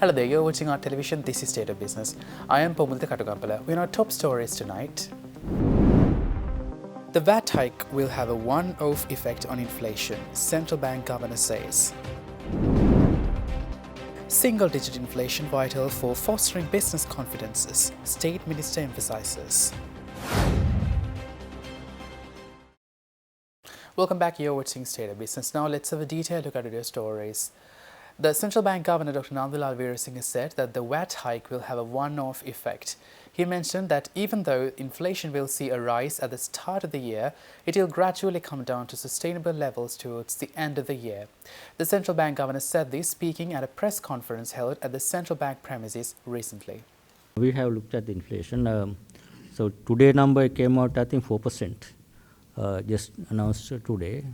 Hello there, you're watching our television. This is State of Business. I am Pomulta Katugampala. We're on our top stories tonight. The VAT hike will have a one-off effect on inflation, central bank governor says. Single-digit inflation vital for fostering business confidences, State Minister emphasises. Welcome back, you're watching State of Business. Now let's have a detailed look at today's stories. The Central Bank Governor Dr. Nandulal Veerasinghe said that the VAT hike will have a one-off effect. He mentioned that even though inflation will see a rise at the start of the year, it will gradually come down to sustainable levels towards the end of the year. The Central Bank Governor said this speaking at a press conference held at the Central Bank premises recently. We have looked at the inflation. So today number came out, I think 4%. Just announced today.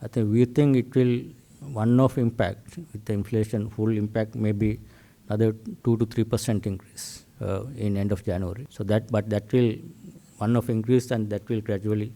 I think we think it will one-off impact with the inflation. Full impact maybe another 2 to 3% increase in end of January. So that will one-off increase, and that will gradually,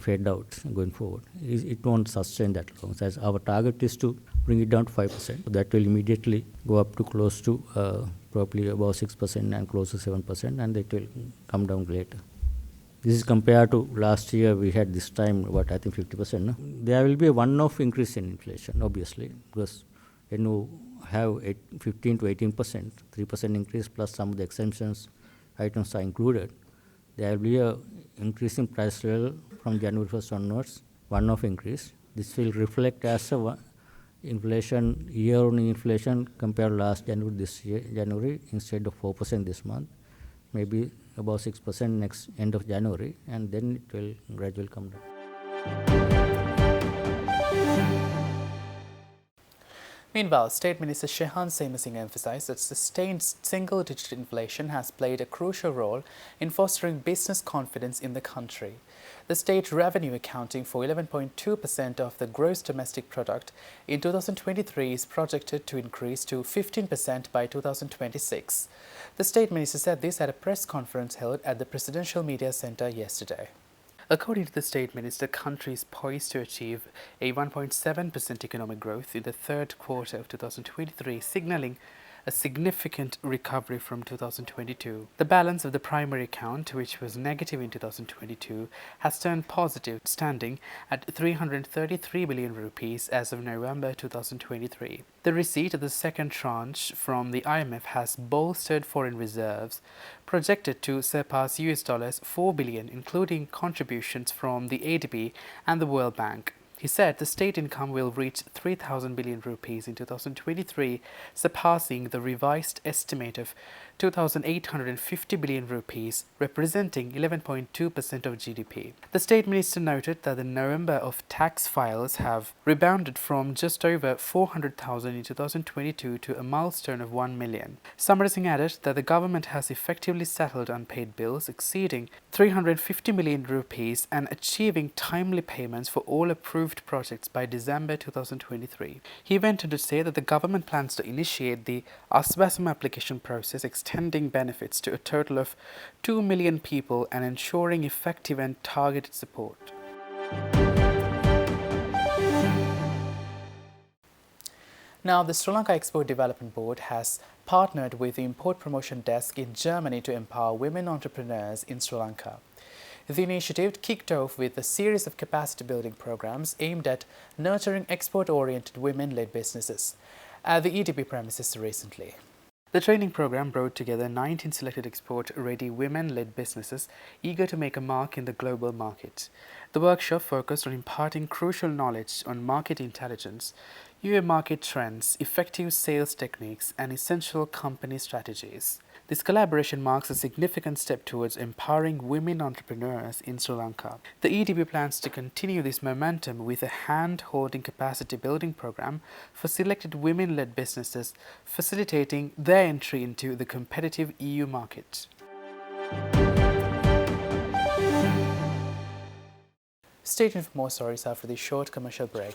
fade out going forward. It won't sustain that long. So as our target is to bring it down to 5%. So that will immediately go up to close to probably about 6% and close to 7%, and it will come down later. This is compared to last year. We had this time about, I think, 50%. No? There will be a one-off increase in inflation, obviously, because when you have 15 to 18%, 3% increase plus some of the exemptions items are included, there will be a increase in price level from January 1st onwards, one-off increase. This will reflect as a inflation, year-on-year inflation compared to last January, this year, January, instead of 4% this month, maybe about 6% next end of January, and then it will gradually come down. Meanwhile, State Minister Shehan Semasinga emphasised that sustained single-digit inflation has played a crucial role in fostering business confidence in the country. The state revenue accounting for 11.2% of the gross domestic product in 2023 is projected to increase to 15% by 2026. The State Minister said this at a press conference held at the Presidential Media Centre yesterday. According to the State Minister, the country is poised to achieve a 1.7% economic growth in the third quarter of 2023, signalling a significant recovery from 2022. The balance of the primary account, which was negative in 2022, has turned positive, standing at 333 billion rupees as of November 2023. The receipt of the second tranche from the IMF has bolstered foreign reserves, projected to surpass $4 billion, including contributions from the ADB and the World Bank. He said the state income will reach 3,000 billion rupees in 2023, surpassing the revised estimate of 2,850 billion rupees, representing 11.2% of GDP. The State Minister noted that the number of tax files have rebounded from just over 400,000 in 2022 to a milestone of 1 million. Summarizing added that the government has effectively settled unpaid bills exceeding 350 million rupees and achieving timely payments for all approved projects by December 2023. He went on to say that the government plans to initiate the ASBASM application process, extending benefits to a total of 2 million people and ensuring effective and targeted support. Now, the Sri Lanka Export Development Board has partnered with the Import Promotion Desk in Germany to empower women entrepreneurs in Sri Lanka. The initiative kicked off with a series of capacity-building programs aimed at nurturing export-oriented women-led businesses at the EDB premises recently. The training program brought together 19 selected export-ready women-led businesses eager to make a mark in the global market. The workshop focused on imparting crucial knowledge on market intelligence, UA market trends, effective sales techniques, and essential company strategies. This collaboration marks a significant step towards empowering women entrepreneurs in Sri Lanka. The EDB plans to continue this momentum with a hand-holding capacity-building program for selected women-led businesses, facilitating their entry into the competitive EU market. Stay tuned for more stories after this short commercial break.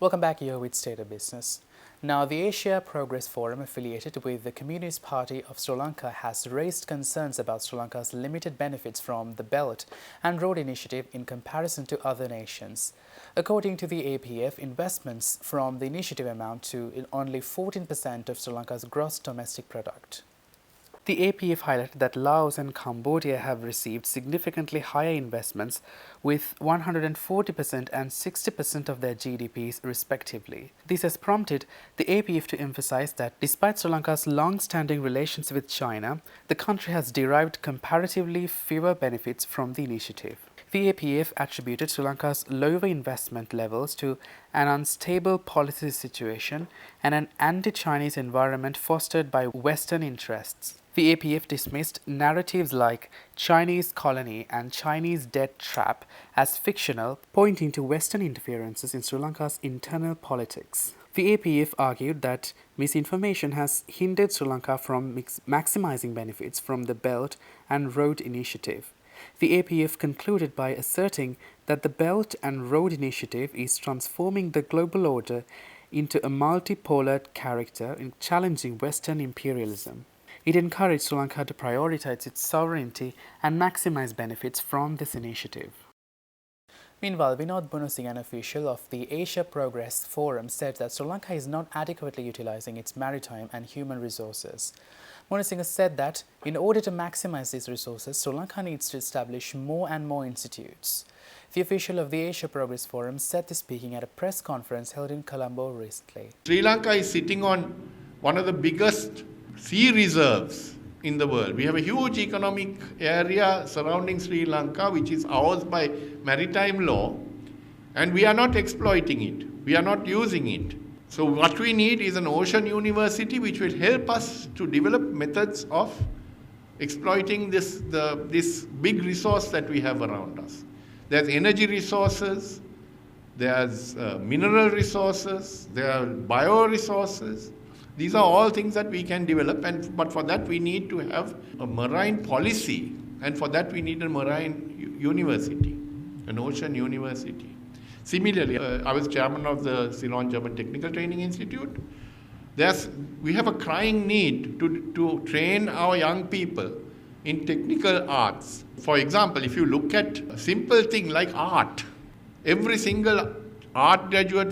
Welcome back here with State of Business. Now, the Asia Progress Forum affiliated with the Communist Party of Sri Lanka has raised concerns about Sri Lanka's limited benefits from the Belt and Road Initiative in comparison to other nations. According to the APF, investments from the initiative amount to only 14% of Sri Lanka's gross domestic product. The APF highlighted that Laos and Cambodia have received significantly higher investments with 140% and 60% of their GDPs respectively. This has prompted the APF to emphasize that despite Sri Lanka's long-standing relations with China, the country has derived comparatively fewer benefits from the initiative. The APF attributed Sri Lanka's lower investment levels to an unstable policy situation and an anti-Chinese environment fostered by Western interests. The APF dismissed narratives like Chinese colony and Chinese debt trap as fictional, pointing to Western interferences in Sri Lanka's internal politics. The APF argued that misinformation has hindered Sri Lanka from maximizing benefits from the Belt and Road Initiative. The APF concluded by asserting that the Belt and Road Initiative is transforming the global order into a multipolar character in challenging Western imperialism. It encouraged Sri Lanka to prioritize its sovereignty and maximize benefits from this initiative. Meanwhile, Vinod Bunusing, an official of the Asia Progress Forum, said that Sri Lanka is not adequately utilizing its maritime and human resources. Bunusing said that in order to maximize these resources, Sri Lanka needs to establish more and more institutes. The official of the Asia Progress Forum said this speaking at a press conference held in Colombo recently. Sri Lanka is sitting on one of the biggest sea reserves in the world. We have a huge economic area surrounding Sri Lanka, which is ours by maritime law, and we are not exploiting it. We are not using it. So what we need is an ocean university which will help us to develop methods of exploiting this big resource that we have around us. There's energy resources, there's mineral resources, there are bioresources. These are all things that we can develop, but for that we need to have a marine policy, and for that we need a marine university, an ocean university. Similarly, I was chairman of the Ceylon German Technical Training Institute. We have a crying need to train our young people in technical arts. For example, if you look at a simple thing like art, every single art graduate,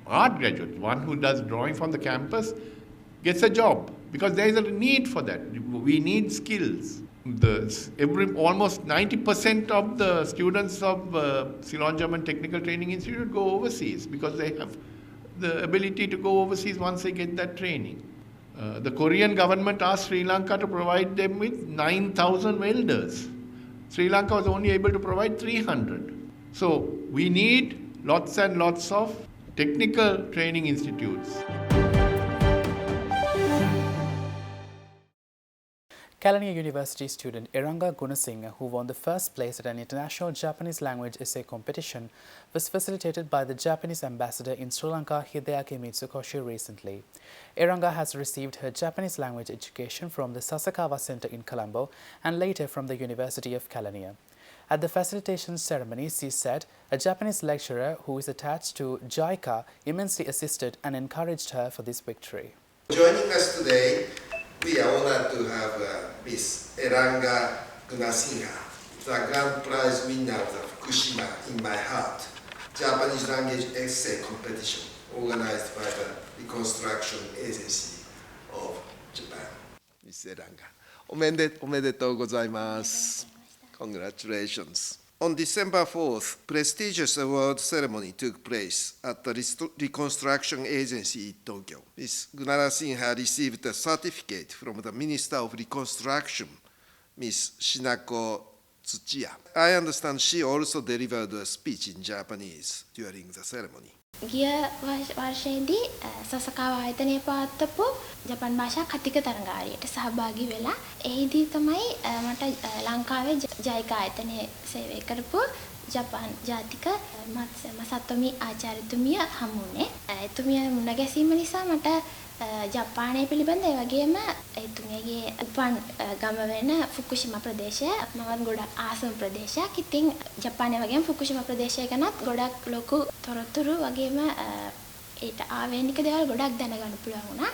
one who does drawing from the campus, gets a job because there is a need for that. We need skills. Almost 90% of the students of Ceylon German Technical Training Institute go overseas because they have the ability to go overseas once they get that training. The Korean government asked Sri Lanka to provide them with 9,000 welders. Sri Lanka was only able to provide 300. So we need lots and lots of technical training institutes. Kelaniya University student Iranga Gunasinghe, who won the first place at an international Japanese language essay competition, was facilitated by the Japanese ambassador in Sri Lanka, Hideaki Mitsukoshi, recently. Iranga has received her Japanese language education from the Sasakawa Center in Colombo and later from the University of Kelaniya. At the facilitation ceremony, she said a Japanese lecturer who is attached to JICA immensely assisted and encouraged her for this victory. Joining us today, we are honored to have Miss Iranga Gunasinghe, the grand prize winner of the Fukushima in My Heart Japanese language essay competition organized by the Reconstruction Agency of Japan. Miss Iranga, おめでとうございます。Congratulations. On December 4th, prestigious award ceremony took place at the Reconstruction Agency in Tokyo. Ms. Gunasinghe received a certificate from the Minister of Reconstruction, Ms. Shinako Tsuchiya. I understand she also delivered a speech in Japanese during the ceremony. ගිය වර්ෂයේදී සසකාව ආයතනයේ පවත්වපු ජපන් භාෂා කතික තරඟාවලියට සහභාගී වෙලා එහිදී තමයි මට ලංකාවේ ජයිකා ආයතනයේ සේවය කරපු ජපාන් ජාතික මසතොමි ආචාර්යතුමිය හමු වුණේ. එතුමිය මුණ ගැසීම නිසා මට ජපානය පිළිබඳ ඒ වගේම එතුමියගේ උපන් ගම වෙන ෆුකුෂිමා ප්‍රදේශය මමත් ගොඩක් ආසම ප්‍රදේශයක්. ඉතින් ජපානය වගේම ෆුකුෂිමා ප්‍රදේශය ගැනත් ගොඩක් ලොකු තොරතුරු වගේම ඊට ආවේනික දේවල් ගොඩක් දැනගන්න පුළුවන් වුණා.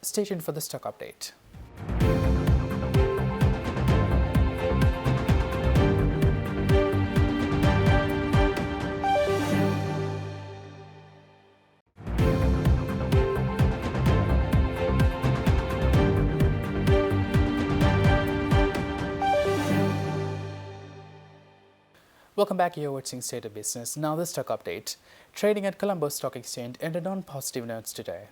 Stay tuned for the stock update. Welcome back, you're watching State of Business. Now the stock update. Trading at Colombo Stock Exchange ended on positive notes today.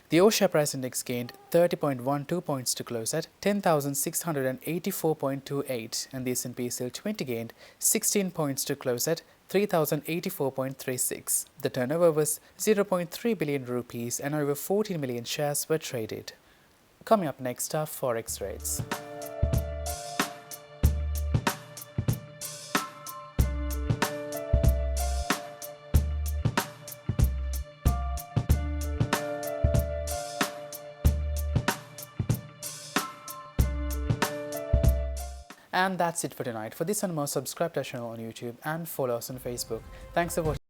The All-Share Price Index gained 30.12 points to close at 10,684.28 and the S&P SL 20 gained 16 points to close at 3,084.36. The turnover was 0.3 billion rupees and over 14 million shares were traded. Coming up next are Forex rates. And that's it for tonight. For this and more, subscribe to our channel on YouTube and follow us on Facebook. Thanks for watching.